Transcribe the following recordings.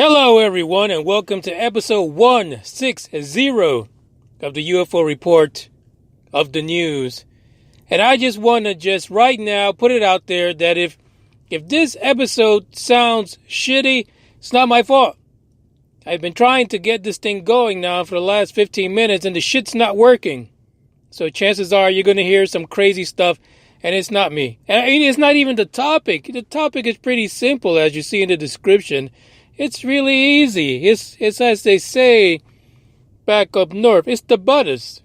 Hello, everyone, and welcome to episode 160 of the UFO report of the news. And I just want to right now put it out there that if this episode sounds shitty, it's not my fault. I've been trying to get this thing going now for the last 15 minutes, and the shit's not working. So chances are you're going to hear some crazy stuff, and it's not me. And it's not even the topic. The topic is pretty simple, as you see in the description. It's really easy. It's as they say back up north. It's the butters.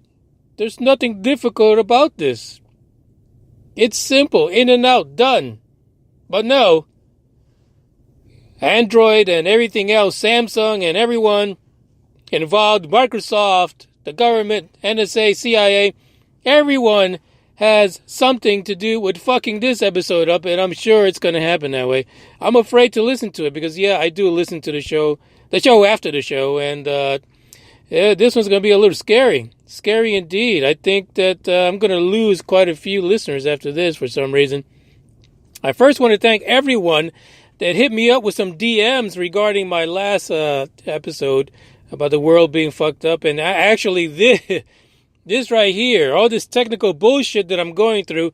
There's nothing difficult about this. It's simple. In and out. Done. But no. Android and everything else, Samsung and everyone involved, Microsoft, the government, NSA, CIA, everyone has something to do with fucking this episode up, and I'm sure it's going to happen that way. I'm afraid to listen to it because, I do listen to the show after the show, and this one's going to be a little scary. Scary indeed. I think that I'm going to lose quite a few listeners after this for some reason. I first want to thank everyone that hit me up with some DMs regarding my last episode about the world being fucked up, and this right here, all this technical bullshit that I'm going through,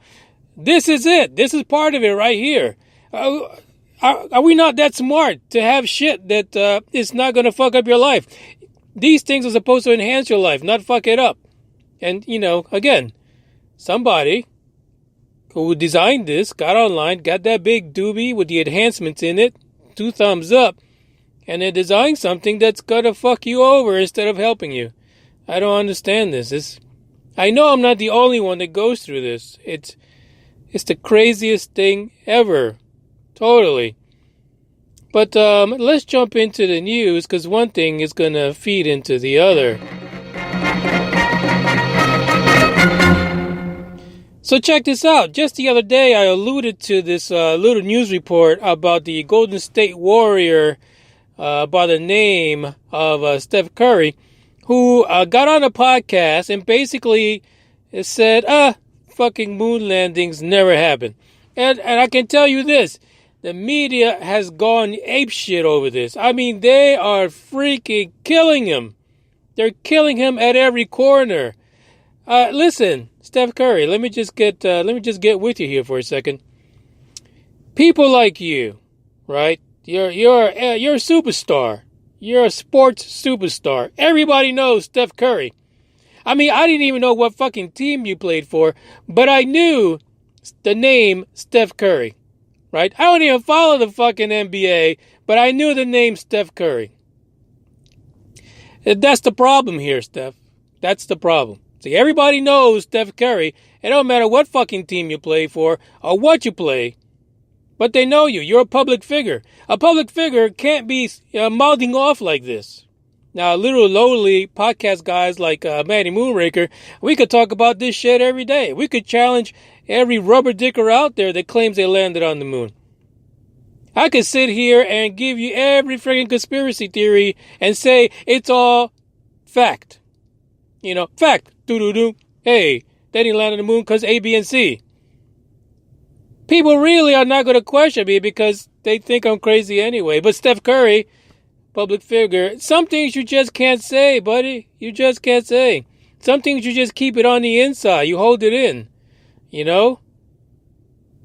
this is it. This is part of it right here. Are we not that smart to have shit that is not going to fuck up your life? These things are supposed to enhance your life, not fuck it up. And, again, somebody who designed this got online, got that big doobie with the enhancements in it, 2 thumbs up, and they designed something that's going to fuck you over instead of helping you. I don't understand this. I know I'm not the only one that goes through this. It's the craziest thing ever. Totally. But let's jump into the news, because one thing is going to feed into the other. So check this out. Just the other day, I alluded to this little news report about the Golden State Warrior by the name of Steph Curry, who got on a podcast and basically said, fucking moon landings never happen. And I can tell you this, the media has gone apeshit over this. I mean, they are freaking killing him. They're killing him at every corner. Listen, Steph Curry, let me just get with you here for a second. People like you, right? You're a superstar. You're a sports superstar. Everybody knows Steph Curry. I mean, I didn't even know what fucking team you played for, but I knew the name Steph Curry, right? I don't even follow the fucking NBA, but I knew the name Steph Curry. That's the problem here, Steph. That's the problem. See, everybody knows Steph Curry. It don't matter what fucking team you play for or what you play. But they know you. You're a public figure. A public figure can't be mouthing off like this. Now, little lowly podcast guys like Manny Moonraker, we could talk about this shit every day. We could challenge every rubber dicker out there that claims they landed on the moon. I could sit here and give you every friggin' conspiracy theory and say it's all fact. Fact. Doo-doo-doo. Hey, they didn't land on the moon because A, B, and C. People really are not going to question me because they think I'm crazy anyway. But Steph Curry, public figure, some things you just can't say, buddy. You just can't say. Some things you just keep it on the inside. You hold it in.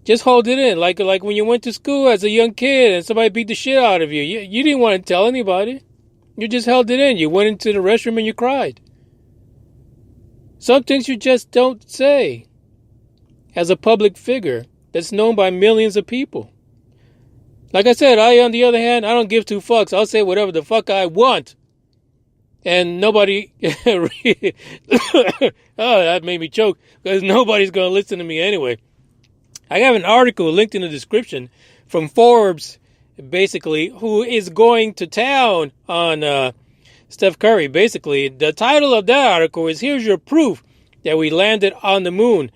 Just hold it in. Like when you went to school as a young kid and somebody beat the shit out of you. You didn't want to tell anybody. You just held it in. You went into the restroom and you cried. Some things you just don't say as a public figure that's known by millions of people. Like I said, on the other hand, I don't give 2 fucks. I'll say whatever the fuck I want. And nobody... oh, that made me choke. Because nobody's going to listen to me anyway. I have an article linked in the description from Forbes, basically, who is going to town on Steph Curry. Basically, the title of that article is, "Here's Your Proof That We Landed on the Moon,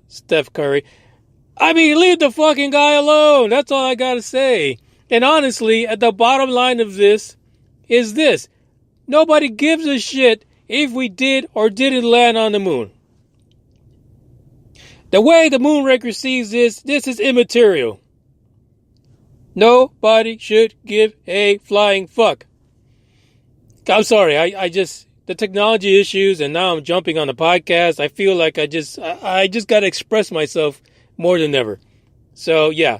Steph Curry." I mean, leave the fucking guy alone. That's all I gotta say. And honestly, at the bottom line of this is this. Nobody gives a shit if we did or didn't land on the moon. The way the Moonraker sees this is immaterial. Nobody should give a flying fuck. I'm sorry. I just, the technology issues, and now I'm jumping on the podcast. I feel like I just got to express myself more than ever. So yeah,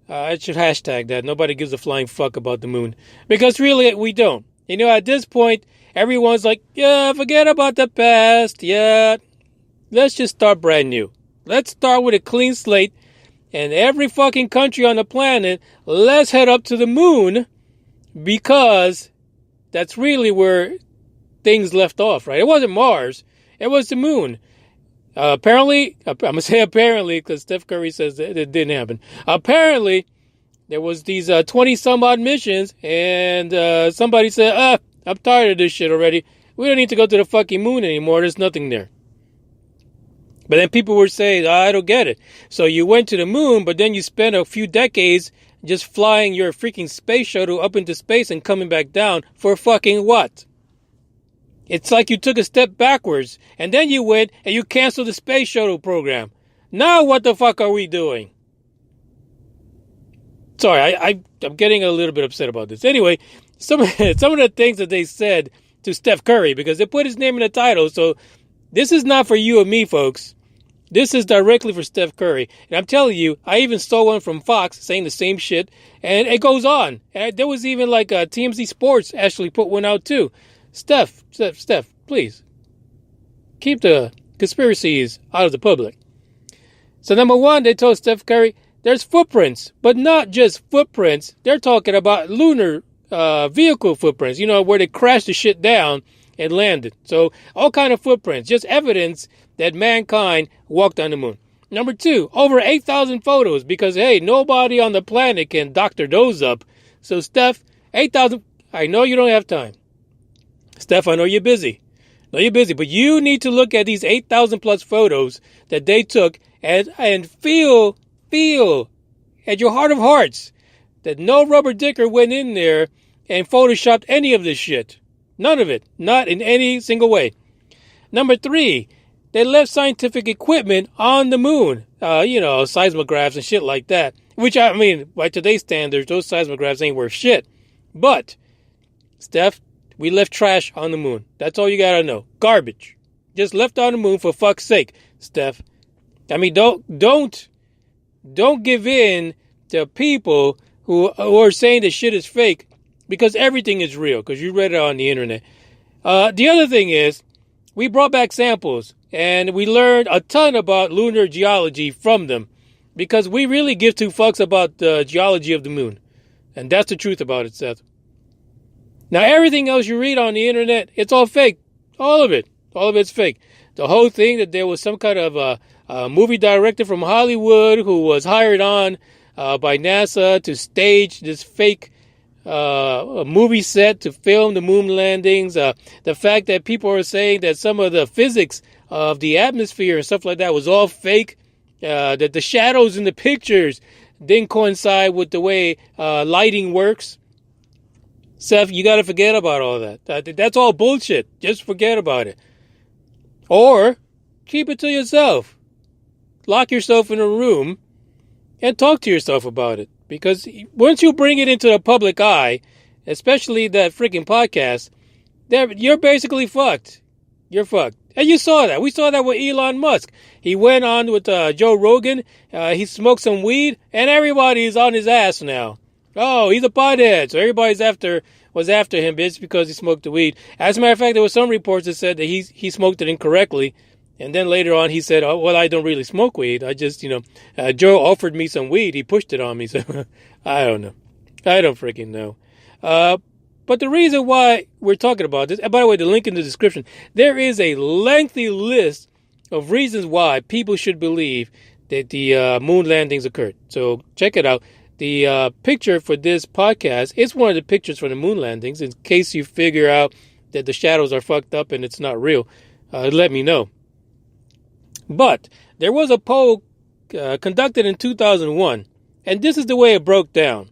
I should hashtag that. Nobody gives a flying fuck about the moon, because really we don't. At this point, everyone's like, yeah, forget about the past. Yeah, let's just start brand new. Let's start with a clean slate. And every fucking country on the planet, let's head up to the moon, because that's really where things left off, right? It wasn't Mars. It was the moon. Apparently, I'm going to say apparently because Steph Curry says that it didn't happen. Apparently, there was these 20-some-odd missions, and somebody said, I'm tired of this shit already. We don't need to go to the fucking moon anymore. There's nothing there. But then people were saying, I don't get it. So you went to the moon, but then you spent a few decades just flying your freaking space shuttle up into space and coming back down for fucking what? It's like you took a step backwards, and then you went and you canceled the space shuttle program. Now what the fuck are we doing? Sorry, I'm getting a little bit upset about this. Anyway, some of the things that they said to Steph Curry, because they put his name in the title, so this is not for you and me, folks. This is directly for Steph Curry. And I'm telling you, I even saw one from Fox saying the same shit. And it goes on. And there was even like TMZ Sports actually put one out too. Steph, please. Keep the conspiracies out of the public. So number one, they told Steph Curry, there's footprints. But not just footprints. They're talking about lunar vehicle footprints. Where they crashed the shit down and landed. So all kind of footprints. Just evidence that mankind walked on the moon. Number two, over 8,000 photos, because, hey, nobody on the planet can doctor those up. So, Steph, 8,000, I know you don't have time. Steph, I know you're busy. But you need to look at these 8,000 plus photos that they took and feel at your heart of hearts that no rubber dicker went in there and photoshopped any of this shit. None of it. Not in any single way. Number three, they left scientific equipment on the moon. Seismographs and shit like that. Which, I mean, by today's standards, those seismographs ain't worth shit. But, Steph, we left trash on the moon. That's all you gotta know. Garbage. Just left on the moon for fuck's sake, Steph. I mean, don't give in to people who are saying that shit is fake, because everything is real, because you read it on the internet. The other thing is, we brought back samples, and we learned a ton about lunar geology from them, because we really give two fucks about the geology of the moon. And that's the truth about it, Seth. Now, everything else you read on the internet, it's all fake. All of it. All of it's fake. The whole thing that there was some kind of a movie director from Hollywood who was hired on by NASA to stage this fake a movie set to film the moon landings. The fact that people are saying that some of the physics of the atmosphere and stuff like that was all fake. That the shadows in the pictures didn't coincide with the way lighting works. Seth, you got to forget about all that. That's all bullshit. Just forget about it. Or keep it to yourself. Lock yourself in a room and talk to yourself about it. Because once you bring it into the public eye, especially that freaking podcast, you're basically fucked. You're fucked. And you saw that. We saw that with Elon Musk. He went on with Joe Rogan. He smoked some weed, and everybody's on his ass now. Oh, he's a pothead. So everybody's was after him just because he smoked the weed. As a matter of fact, there were some reports that said that he smoked it incorrectly. And then later on, he said, oh, well, I don't really smoke weed. I just, Joe offered me some weed. He pushed it on me. So I don't know. I don't freaking know. But the reason why we're talking about this, and by the way, the link in the description, there is a lengthy list of reasons why people should believe that the moon landings occurred. So check it out. The picture for this podcast is one of the pictures from the moon landings. In case you figure out that the shadows are fucked up and it's not real, let me know. But there was a poll conducted in 2001, and this is the way it broke down.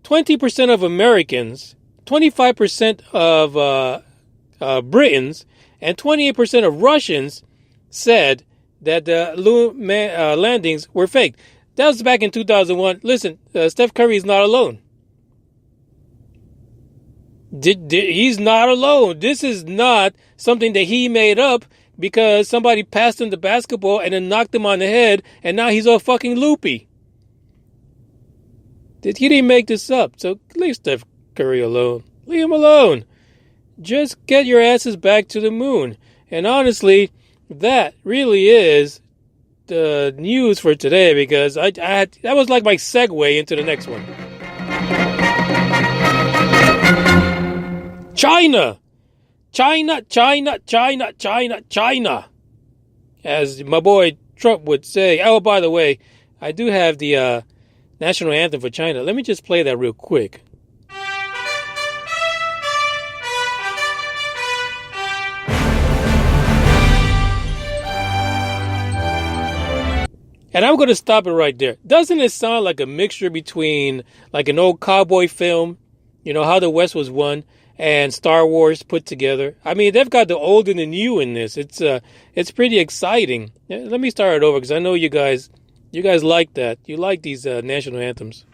20% of Americans, 25% of Britons, and 28% of Russians said that the landings were fake. That was back in 2001. Listen, Steph Curry is not alone. He's not alone. This is not something that he made up because somebody passed him the basketball and then knocked him on the head, and now he's all fucking loopy. He didn't make this up, so leave Steph Curry alone. Leave him alone. Just get your asses back to the moon. And honestly, that really is the news for today, because that was like my segue into the next one. China. As my boy Trump would say. Oh, by the way, I do have the national anthem for China. Let me just play that real quick. And I'm going to stop it right there. Doesn't it sound like a mixture between like an old cowboy film, you know, How the West Was Won, and Star Wars put together? I mean, they've got the old and the new in this. It's pretty exciting. Let me start it over because I know you guys like that. You like these national anthems.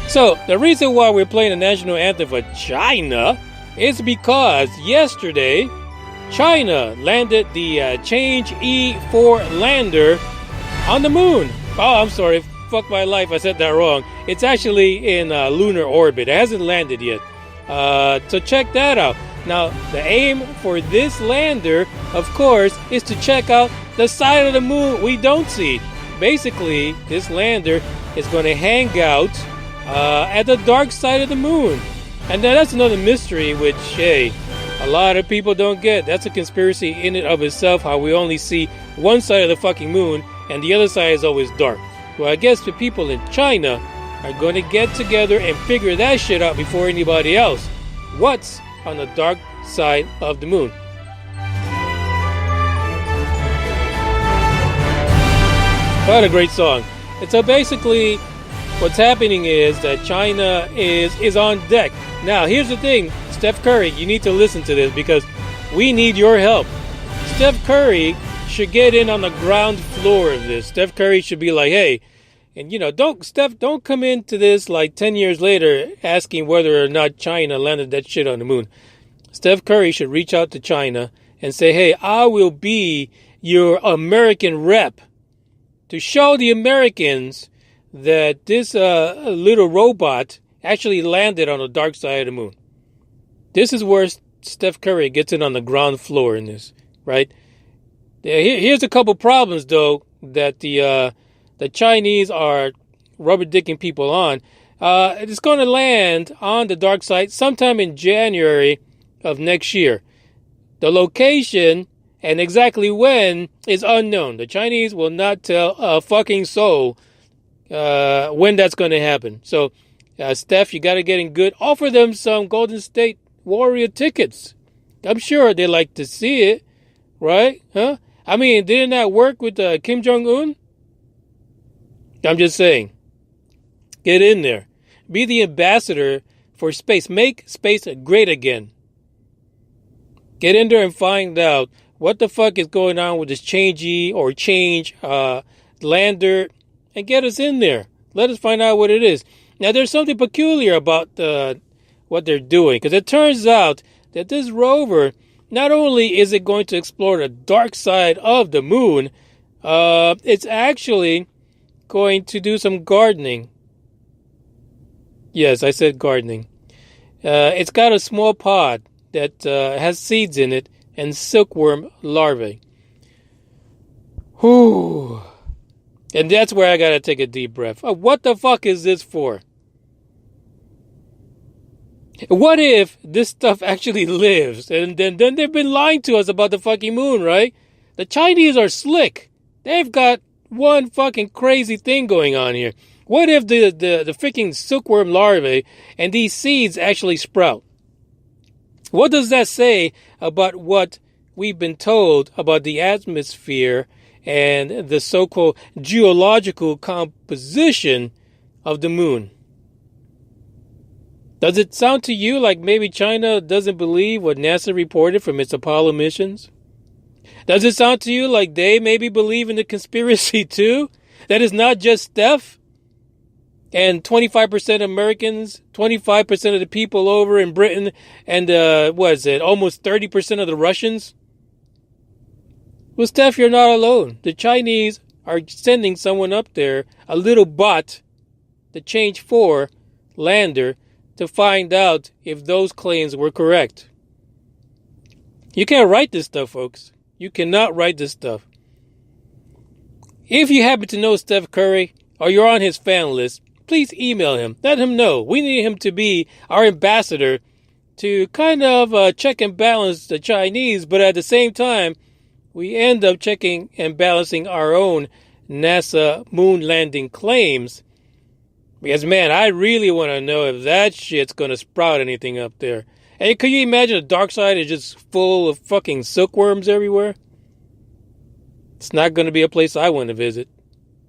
So the reason why we're playing the national anthem for China is because yesterday China landed the Change E4 lander on the moon. Oh, I'm sorry. Fuck my life. I said that wrong. It's actually in lunar orbit. It hasn't landed yet. So check that out. Now, the aim for this lander, of course, is to check out the side of the moon we don't see. Basically, this lander is going to hang out at the dark side of the moon. And then that's another mystery which, hey, a lot of people don't get. That's a conspiracy in and of itself, how we only see one side of the fucking moon and the other side is always dark. Well, I guess the people in China are going to get together and figure that shit out before anybody else. What's on the dark side of the moon? What a great song. And so basically, what's happening is that China is on deck. Now, here's the thing, Steph Curry, you need to listen to this because we need your help. Steph Curry should get in on the ground floor of this. Steph Curry should be like, hey, and you know, don't come into this like 10 years later asking whether or not China landed that shit on the moon. Steph Curry should reach out to China and say, hey, I will be your American rep to show the Americans that this little robot actually landed on the dark side of the moon. This is where Steph Curry gets in on the ground floor in this, right? Here's a couple problems, though, that the Chinese are rubber-dicking people on. It's going to land on the dark side sometime in January of next year. The location and exactly when is unknown. The Chinese will not tell a fucking soul when that's going to happen. So, Steph, you got to get in good. Offer them some Golden State Warrior tickets. I'm sure they like to see it, right? Huh? I mean, didn't that work with Kim Jong-un? I'm just saying. Get in there. Be the ambassador for space. Make space great again. Get in there and find out what the fuck is going on with this change lander and get us in there. Let us find out what it is. Now, there's something peculiar about what they're doing, because it turns out that this rover, not only is it going to explore the dark side of the moon, it's actually going to do some gardening. Yes, I said gardening. It's got a small pod that has seeds in it and silkworm larvae. Whew. And that's where I gotta take a deep breath. What the fuck is this for? What if this stuff actually lives? And then they've been lying to us about the fucking moon, right? The Chinese are slick. They've got one fucking crazy thing going on here. What if the freaking silkworm larvae and these seeds actually sprout? What does that say about what we've been told about the atmosphere and the so-called geological composition of the moon? Does it sound to you like maybe China doesn't believe what NASA reported from its Apollo missions? Does it sound to you like they maybe believe in the conspiracy too? That is not just Steph and 25% Americans, 25% of the people over in Britain, and almost 30% of the Russians? Well, Steph, you're not alone. The Chinese are sending someone up there, a little bot, the Change 4 lander, to find out if those claims were correct. You can't write this stuff, folks. You cannot write this stuff. If you happen to know Steph Curry or you're on his fan list, please email him. Let him know. We need him to be our ambassador to kind of check and balance the Chinese, but at the same time, we end up checking and balancing our own NASA moon landing claims. Because, man, I really want to know if that shit's going to sprout anything up there. And could you imagine the dark side is just full of fucking silkworms everywhere? It's not going to be a place I want to visit.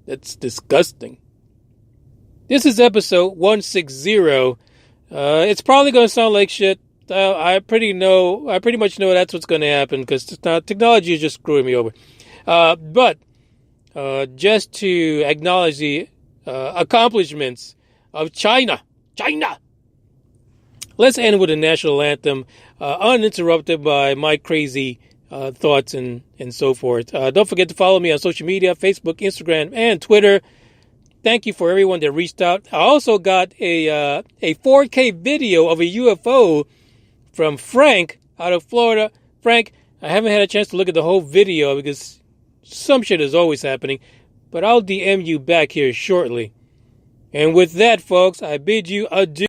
That's disgusting. This is episode 160. It's probably going to sound like shit. I pretty much know that's what's going to happen because technology is just screwing me over. But just to acknowledge the accomplishments of China. Let's end with a national anthem, uninterrupted by my crazy thoughts and so forth. Don't forget to follow me on social media, Facebook, Instagram, and Twitter. Thank you for everyone that reached out. I also got a 4K video of a UFO from Frank out of Florida. Frank, I haven't had a chance to look at the whole video because some shit is always happening, but I'll DM you back here shortly. And with that, folks, I bid you adieu.